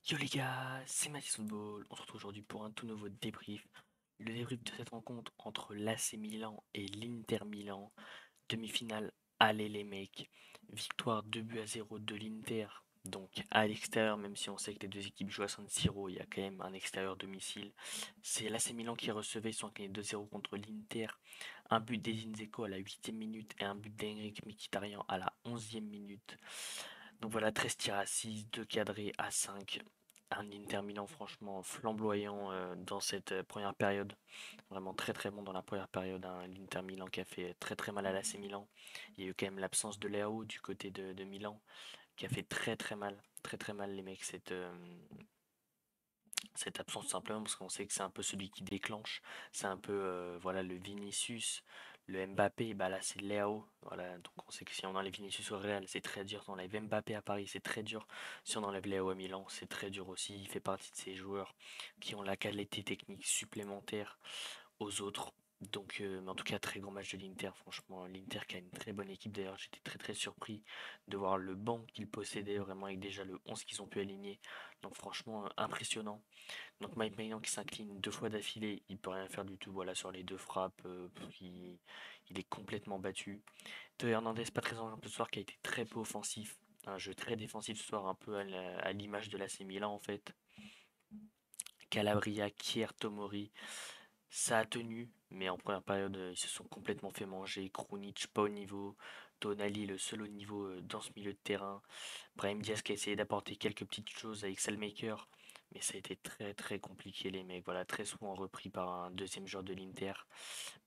Yo les gars, c'est Mathis Football. On se retrouve aujourd'hui pour un tout nouveau débrief. Le débrief de cette rencontre entre l'AC Milan et l'Inter Milan. Demi-finale, allez les mecs. Victoire 2-0 de l'Inter. Donc à l'extérieur, même si on sait que les deux équipes jouent à San Siro, il y a quand même un extérieur domicile. C'est l'AC Milan qui recevait, ils sont inclinés 2-0 contre l'Inter. Un but d'Edin Dzeko à la 8e minute et un but d'Henrik Mkhitaryan à la 11e minute. Donc voilà, 13 tirs à 6, 2 cadrés à 5. Un Inter Milan franchement flamboyant dans cette première période. Vraiment très très bon dans la première période. L'Inter Milan qui a fait très très mal à l'AC Milan. Il y a eu quand même l'absence de Leao du côté de Milan qui a fait très très mal. Très très mal les mecs cette absence simplement parce qu'on sait que c'est un peu celui qui déclenche. C'est un peu voilà le Vinicius, le Mbappé, bah là c'est Léao. Voilà, donc on sait que si on enlève Vinicius au Real, c'est très dur. Si on enlève Mbappé à Paris, c'est très dur. Si on enlève Léao à Milan, c'est très dur aussi. Il fait partie de ces joueurs qui ont la qualité technique supplémentaire aux autres. Donc, mais en tout cas, très grand match de l'Inter. Franchement, l'Inter qui a une très bonne équipe. D'ailleurs, j'étais très très surpris de voir le banc qu'ils possédaient, vraiment avec déjà le 11 qu'ils ont pu aligner. Donc, franchement, impressionnant. Donc Mike Maignan qui s'incline deux fois d'affilée, il peut rien faire du tout. Voilà, sur les deux frappes, il est complètement battu. Théo Hernandez, pas très en jeu ce soir, qui a été très peu offensif. Un jeu très défensif ce soir, un peu à l'image de l'AC Milan en fait. Calabria, Kier, Tomori, ça a tenu, mais en première période, ils se sont complètement fait manger. Krunic, pas au niveau. Tonali, le seul au niveau dans ce milieu de terrain. Brahim Diaz qui a essayé d'apporter quelques petites choses avec Salmaker, mais ça a été très très compliqué les mecs. Voilà, très souvent repris par un deuxième joueur de l'Inter.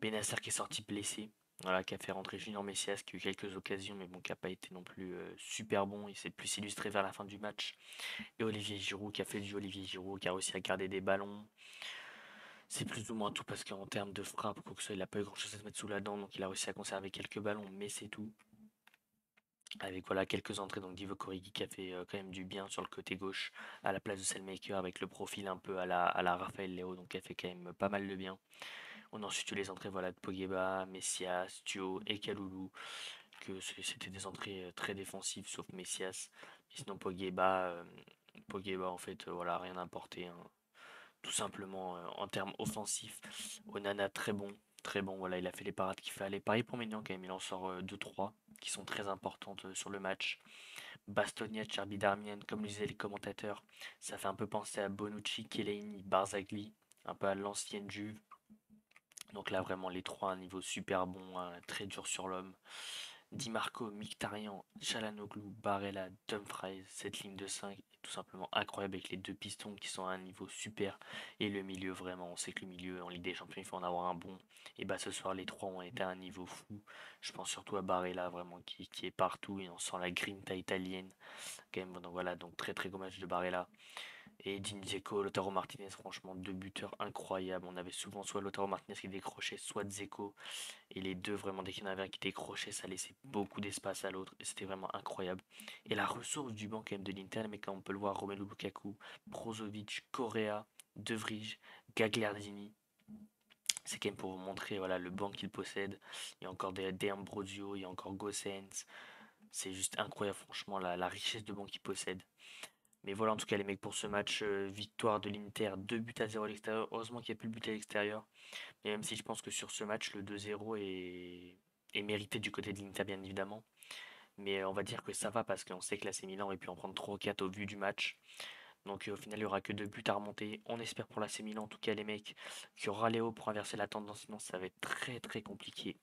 Benacer qui est sorti blessé. Voilà, qui a fait rentrer Junior Messias, qui a eu quelques occasions, mais bon, qui n'a pas été non plus super bon. Il s'est plus illustré vers la fin du match. Et Olivier Giroud, qui a fait du Olivier Giroud, qui a réussi à garder des ballons. C'est plus ou moins tout parce qu'en termes de frappe, quoi que ce soit, il n'a pas eu grand chose à se mettre sous la dent, donc il a réussi à conserver quelques ballons, mais c'est tout. Avec voilà quelques entrées, donc Divock Origi qui a fait quand même du bien sur le côté gauche à la place de Selmaker avec le profil un peu à la Raphaël Léo, donc qui a fait quand même pas mal de bien. On a ensuite eu les entrées voilà, de Pogba, Messias, Thio et Kaloulou, que c'était des entrées très défensives sauf Messias. Mais sinon Pogba en fait voilà rien à apporter, hein. Tout simplement en termes offensifs. Onana très bon, voilà, il a fait les parades qu'il fallait. Pareil pour Maignan quand même, il en sort 2-3 qui sont très importantes sur le match. Bastognette, Cherby Darmian, comme le disaient les commentateurs, ça fait un peu penser à Bonucci, Chiellini, Barzagli, un peu à l'ancienne Juve. Donc là vraiment les trois à un niveau super bon, hein, très dur sur l'homme. Di Marco, Mkhitaryan, Çalhanoğlu, Barella, Dumfries, cette ligne de 5 est tout simplement incroyable avec les deux pistons qui sont à un niveau super et le milieu vraiment, on sait que le milieu en Ligue des Champions il faut en avoir un bon et bah ce soir les trois ont été à un niveau fou. Je pense surtout à Barella vraiment qui est partout et on sent la grinta italienne quand même. Donc voilà, donc très très gros match de Barella. Et Edin Dzeko, Lautaro Martinez, franchement, deux buteurs incroyables. On avait souvent soit Lautaro Martinez qui décrochait, soit Dzeko. Et les deux, vraiment, dès qu'il y en avait un qui décrochait, ça laissait beaucoup d'espace à l'autre. Et c'était vraiment incroyable. Et la ressource du banc, quand même, de l'Inter, mais quand on peut le voir, Romelu Lukaku, Brozovic, Correa, De Vrij, Gagliardini. C'est quand même pour vous montrer voilà, le banc qu'il possède. Il y a encore des Ambrosio, il y a encore Gossens. C'est juste incroyable, franchement, la richesse de banc qu'il possède. Mais voilà en tout cas les mecs pour ce match, victoire de l'Inter, 2 buts à 0 à l'extérieur. Heureusement qu'il n'y a plus le but à l'extérieur. Et même si je pense que sur ce match, le 2-0 est mérité du côté de l'Inter bien évidemment. Mais on va dire que ça va parce qu'on sait que l'AC Milan aurait pu en prendre 3 ou 4 au vu du match. Donc au final il n'y aura que 2 buts à remonter. On espère pour l'AC Milan en tout cas les mecs qu'il y aura Léo pour inverser la tendance, sinon ça va être très très compliqué.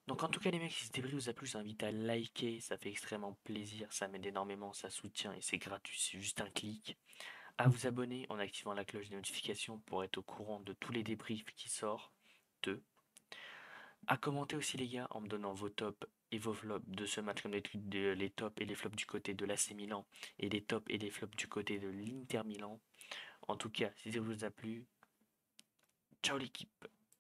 Donc en tout cas les mecs, si ce débrief vous a plu, je vous invite à liker, ça fait extrêmement plaisir, ça m'aide énormément, ça soutient et c'est gratuit, c'est juste un clic. À vous abonner en activant la cloche des notifications pour être au courant de tous les débriefs qui sortent. 2. À commenter aussi les gars en me donnant vos tops et vos flops de ce match comme d'habitude, les tops et les flops du côté de l'AC Milan et les tops et les flops du côté de l'Inter Milan. En tout cas, si ça vous a plu, ciao l'équipe.